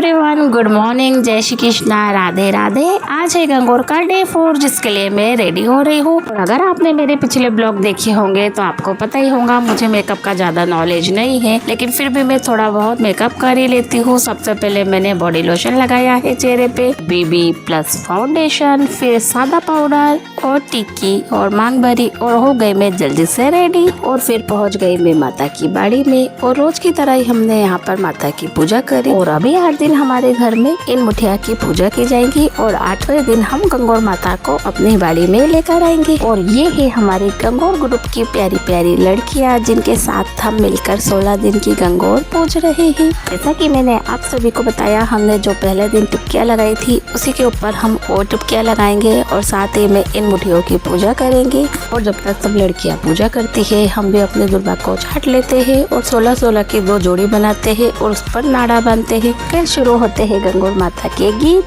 Everyone, good morning, जय श्री कृष्णा, राधे राधे। आज है गंगौर का डे 4 जिसके लिए मैं रेडी हो रही हूँ। और अगर आपने मेरे पिछले ब्लॉग देखे होंगे तो आपको पता ही होगा मुझे मेकअप का ज्यादा नॉलेज नहीं है, लेकिन फिर भी मैं थोड़ा बहुत मेकअप कर ही लेती हूँ। सबसे पहले मैंने बॉडी लोशन लगाया है चेहरे पे, बीबी प्लस फाउंडेशन, फिर सादा पाउडर और टिक्की और मांग भरी, और हो गई मैं जल्दी से रेडी। और फिर पहुँच गई मैं माता की बाड़ी में, और रोज की तरह ही हमने यहाँ पर माता की पूजा करी। और अभी 8 दिन हमारे घर में इन मुठिया की पूजा की जाएगी, और 8वें दिन हम गंगौर माता को अपनी बाड़ी में लेकर आएंगे। और ये है हमारी गंगौर ग्रुप की प्यारी प्यारी लड़कियाँ, जिनके साथ हम मिलकर 16 दिन की गंगौर पूज रहे हैं। जैसा कि मैंने आप सभी को बताया, हमने जो पहले दिन टिपकिया लगाई थी उसी के ऊपर हम और टिपकिया लगाएंगे, और साथ ही में इन मुठियों की पूजा करेंगे। और जब तक सब लड़कियाँ पूजा करती है, हम भी अपने दुर्बा को छाट लेते हैं और 16-16 की 2 जोड़ी बनाते हैं और उस पर नाड़ा बांधते हैं। फिर शुरू होते हैं गंगौर माता के गीत।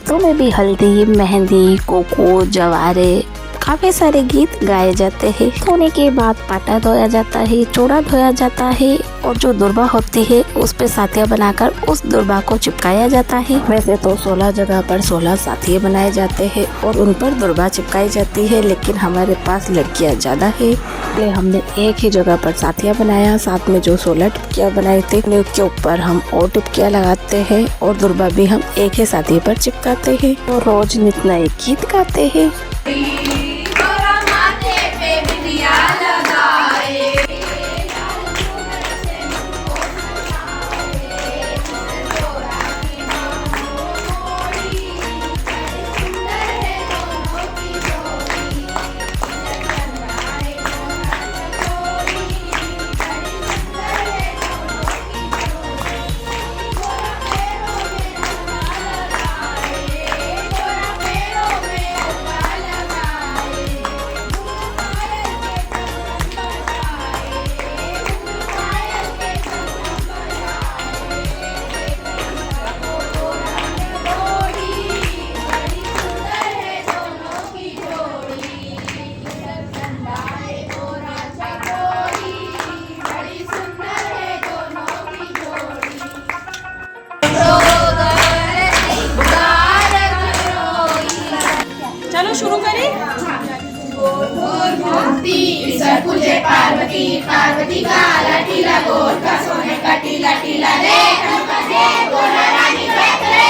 तो में भी हल्दी, मेहंदी, कोको, जवारे, काफी सारे गीत गाए जाते हैं। सोने के बाद पाटा धोया जाता है, चूड़ा धोया जाता है, और जो दुर्बा होती है उस पे साथिया बनाकर उस दुर्बा को चिपकाया जाता है। वैसे तो 16 जगह पर 16 साथिये बनाए जाते हैं और उन पर दुर्बा चिपकाई जाती है, लेकिन हमारे पास लड़कियां ज्यादा है इसलिए हमने एक ही जगह पर साथिया बनाया। साथ में जो 16 टिपकियाँ बनाए थे उसके ऊपर हम और टिपकियाँ लगाते हैं, और दुर्बा भी हम एक ही साथिये पर चिपकाते हैं। और रोज नित नए गीत गाते हैं। चलो शुरू करें। पूजे पार्वती, पार्वती का लाटीला गोर का सोने का टीला टीला रे गोरा रानी बैठ रे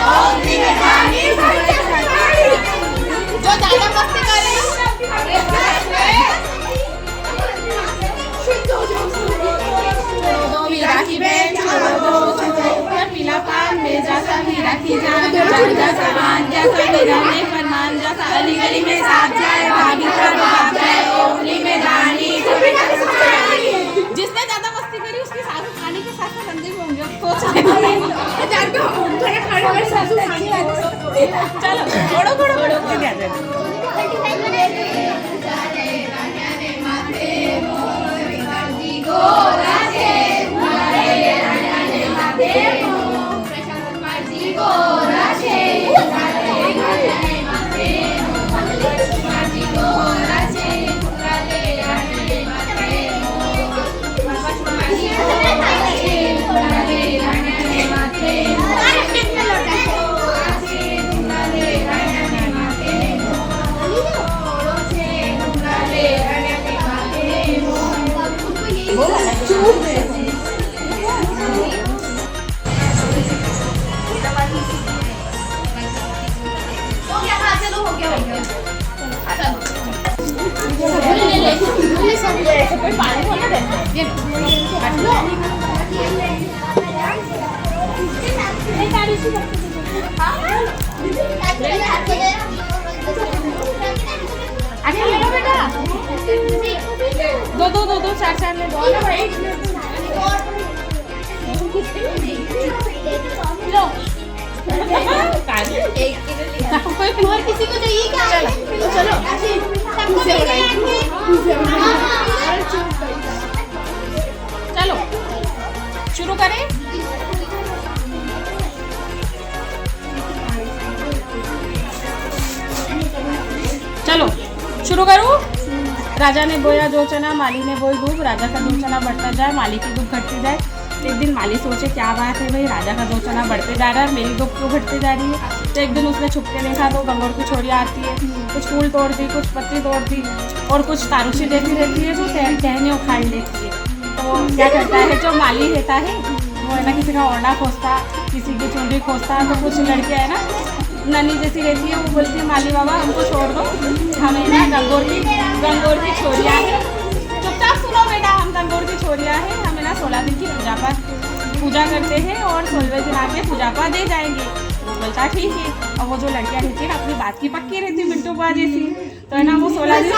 Om चलो ओढ़ो ओढ़ो ओढ़ो दीदी आ जाओ। दो चार ले दो ना भाई। लो और किसी को चाहिए क्या? चलो चलो शुरू करें। चलो शुरू करूँ। राजा ने बोया जो चना, माली ने बोई दूब, राजा का दो चना बढ़ता जाए, माली की दूब घटती जाए। एक दिन माली सोचे क्या बात है भाई, राजा का दो चना बढ़ते जा रहा है, मेरी दूब क्यों घटती जा रही है। तो एक दिन उसने छुप के देखा तो गंगौर की छोरियाँ आती है, कुछ फूल तोड़ दी, कुछ पत्ती तोड़ दी और कुछ तारुशी देती रहती है जो टहने उखाड़ लेती है। तो क्या करता है जो माली रहता है वो है ना किसी का ओढ़ना खोजता, किसी की चुनरी खोजता। तो कुछ लड़कियाँ है ना ननी जैसी रहती है, वो बोलती है माली बाबा हमको छोड़ दो, हमें ना गंगौर की छोरियाँ है। चुपचाप सुनो बेटा, हम गंगौर की छोरियाँ हैं, हमें ना 16 दिन की पूजा करते हैं और 16वें दिन आके पूजा पा दे जाएंगे। वो बोलता ठीक है। और वो जो लड़कियाँ रहती है ना अपनी बात की पक्की रहती है, मिंटू बा जैसी। तो है ना वो 16 दिन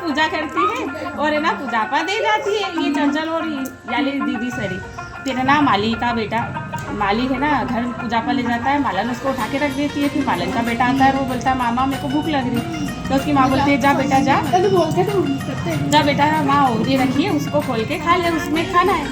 पूजा करती है और है ना पूजा पा दे जाती है। ये चंचल और याली दीदी सरी। फिर है ना माली का बेटा, माली है ना घर पूजा पर ले जाता है, मालन उसको उठा के रख देती है। फिर मालन का बेटा आता है, वो बोलता है मामा मेरे को भूख लग रही। तो उसकी माँ बोलती है जा बेटा जा बेटा, माँ ओवरी रखी है उसको खोल के खा ले, उसमें खाना है।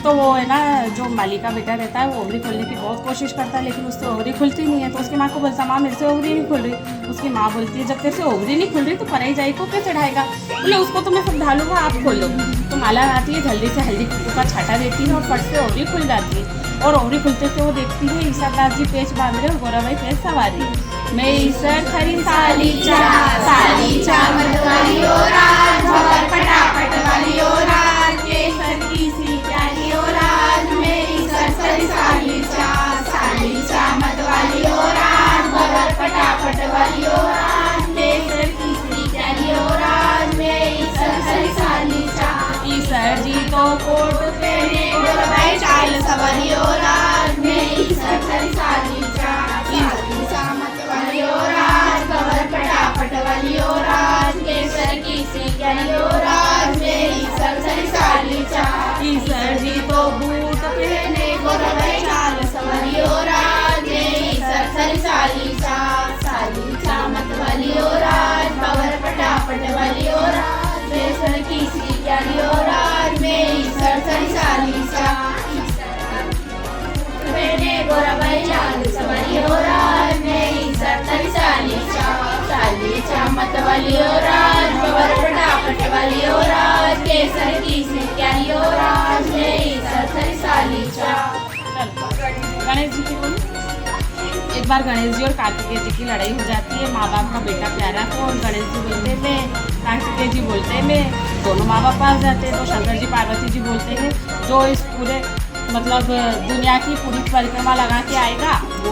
तो वो है ना जो माली का बेटा रहता है वो ओवरी खोलने की बहुत कोशिश करता है, लेकिन उससे ओवरी खुलती नहीं है। तो उसकी माँ को बोलता माँ मेरे से ओवरी नहीं खुल रही। उसकी माँ बोलती है जब तेरे से ओवरी नहीं खुल रही तो पराई जाई को क्या चढ़ाएगा, बोले उसको तो मैं समझा लूँगा, आप खोलो। तो माला आती है, जल्दी से हल्दी कुक्कू का छाटा देती है और फट से ओवरी खुल जाती है। और ओवरी खुलते से वो देखती है ईसादास जी पेच बांध रहे और गोराबाई पेच सवारी। मैं ईसर खरी साली चा मतवाली ओ राज, भवर पटापट वाली ओ राज, केसर की सी प्यारी ओ राज। मैं ईसर खरी साली चा मतवाली ओ राज, भवर पटापट वाली ओ राज, केसर की सी प्यारी ओ राज। मैं ईसर खरी साली चा। ईसर जी तो कोट पहने गोराबाई चाल सवारी ओ राज। मैं ईसर खरी साली चा मतवाली ओ राज, भवर पटापट वाली ओ राज, केसर की सी प्यारी ओ राज। मैं ईसर खरी साली चा। ईसर जी तो बूट पहने गोराबाई चाल सवारी ओ राज। मैं ईसर खरी साली चा मतवाली ओ राज, भवर पटापट वाली ओ राज, केसर की सी प्यारी ओ राज। मैं ईसर खरी साली चा। पहने गोराबाई चाल सवारी ओ राज। मैं ईसर खरी साली चा मतवाली ओ राज, भवर पटापट वाली ओ राज, केसर की सी प्यारी ओ राज। मैं ईसर खरी साली चा। गणेश जी की बोली। एक बार गणेश जी और कार्तिकेय जी की लड़ाई हो जाती है। माँ बाप का बेटा प्यारा को और गणेश जी बोलते मैं, कार्तिकेय जी बोलते मैं, दोनों माँ बाप पास जाते हैं। तो शंकर जी पार्वती जी बोलते हैं जो इस पूरे मतलब दुनिया की पूरी परिक्रमा लगा के आएगा वो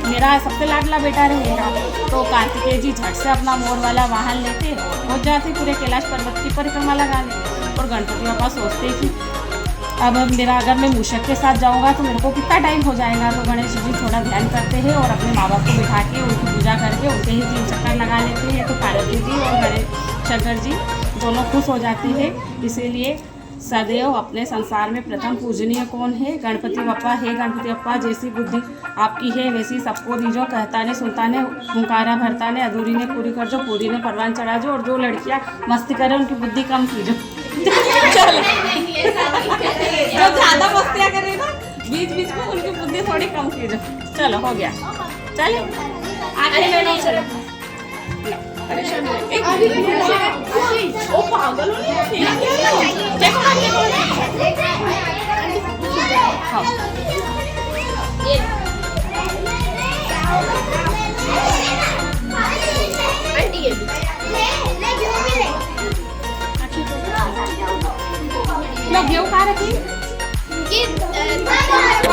मेरा सबसे लाडला बेटा रहेगा। तो कार्तिकेय जी झट से अपना मोर वाला वाहन लेते पहुँच जाते पूरे कैलाश पर्वत की परिक्रमा लगाने। और गणपति बाबा सोचते कि अब मेरा अगर मैं मूषक के साथ जाऊंगा तो मेरे को कितना टाइम हो जाएगा। तो गणेश जी थोड़ा ध्यान करते हैं और अपने माँ बाप को बिठा के उनकी पूजा करके उनके ही 3 चक्कर लगा लेते हैं। तो पार्वती जी और गणेश शंकर जी दोनों खुश हो जाती है। इसीलिए सदैव अपने संसार में प्रथम पूजनीय कौन है? गणपति बप्पा। हे गणपति बप्पा, जैसी बुद्धि आपकी है वैसी सबको दीजो। कहता ने सुनता ने हुंकारा भरता ने, अधूरी ने पूरी कर जो, पूरी ने परवान चढ़ा जो, और जो लड़कियां मस्ती करें उनकी बुद्धि कम कीजो। चलो, जो ज़्यादा मस्तियाँ करे ना बीच बीच में उनकी बुद्धि थोड़ी कम कीजो। चलो हो गया, चले आगे लेना। चलो परेशान ओ पागल हो लोग गेहूं खा रखी।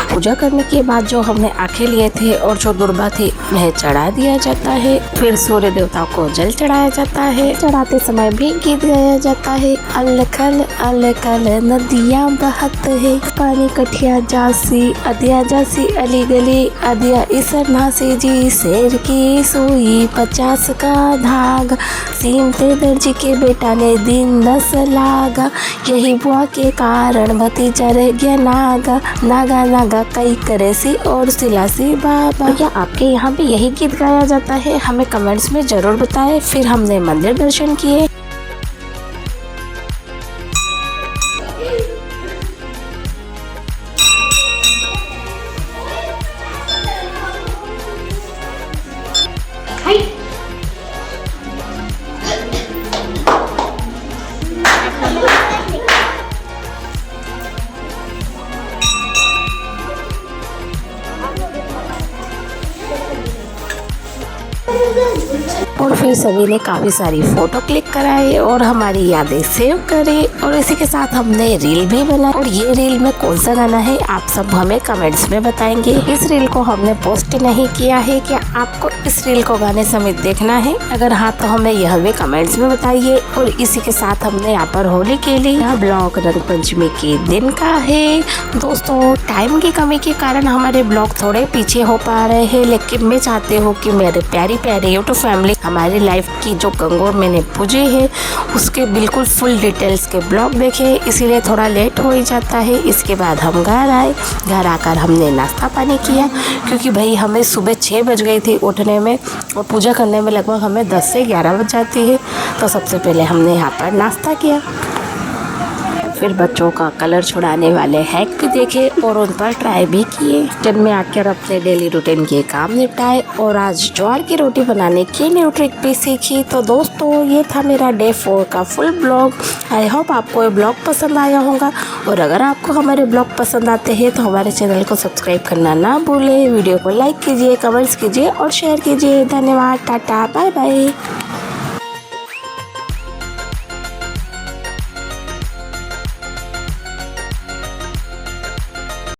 पूजा करने के बाद जो हमने आंखें लिए थे और जो दुर्बा थी वह चढ़ा दिया जाता है। फिर सूर्य देवता को जल चढ़ाया जाता है। चढ़ाते समय भी गीत गाया जाता है। अलखल अलखल नदियाँ बहत है, पानी कठिया जासी, अदिया जासी अली गली, अदिया इसर नासी जी, शेर की सुई 50 का धागा, सीम ते दर्जी के बेटा ने दिन 10 लागा, यही बुआ के कारण भतीजा रह गया नागा, नागा नागा कई करेसी और सिलासी बाबा। क्या आपके यहाँ भी यही गीत गाया जाता है? हमें कमेंट्स में जरूर बताएं। फिर हमने मंदिर दर्शन किए। और फिर सभी ने काफ़ी सारी फ़ोटो क्लिक कराई और हमारी यादें सेव करी, और इसी के साथ हमने रील भी बनाई। और ये रील में कौन सा गाना है आप सब हमें कमेंट्स में बताएंगे। इस रील को हमने पोस्ट नहीं किया है, क्या आपको इस रील को गाने समेत देखना है? अगर हाँ तो हमें यह भी कमेंट्स में बताइए। और इसी के साथ हमने यहाँ पर होली के लिए यह ब्लॉग रंग पंचमी के दिन का है। दोस्तों टाइम की कमी के कारण हमारे ब्लॉग थोड़े पीछे हो पा रहे हैं, लेकिन मैं चाहती हूँ कि मेरे प्यारी प्यारी यूट्यूब फैमिली हमारी लाइफ की जो गंगोर मैंने पूजी है उसके बिल्कुल फुल डिटेल्स के ब्लॉग देखे, इसीलिए थोड़ा लेट हो ही जाता है। इसके बाद हम घर आए। घर आकर हमने नाश्ता पानी किया, क्योंकि भाई हमें सुबह 6 बज गई थी उठने में और पूजा करने में लगभग हमें 10 से 11 बज जाती है। तो सबसे पहले हमने यहाँ पर नाश्ता किया। फिर बच्चों का कलर छुड़ाने वाले हैक भी देखे और उन पर ट्राई भी किए। किचन में आकर अपने डेली रूटीन के काम निपटाए और आज ज्वार की रोटी बनाने की न्यू ट्रिक भी सीखी। तो दोस्तों ये था मेरा डे 4 का फुल ब्लॉग। आई होप आपको ये ब्लॉग पसंद आया होगा, और अगर आपको हमारे ब्लॉग पसंद आते हैं तो हमारे चैनल को सब्सक्राइब करना ना भूलें। वीडियो को लाइक कीजिए, कमेंट्स कीजिए और शेयर कीजिए। धन्यवाद, टाटा, बाय बाय।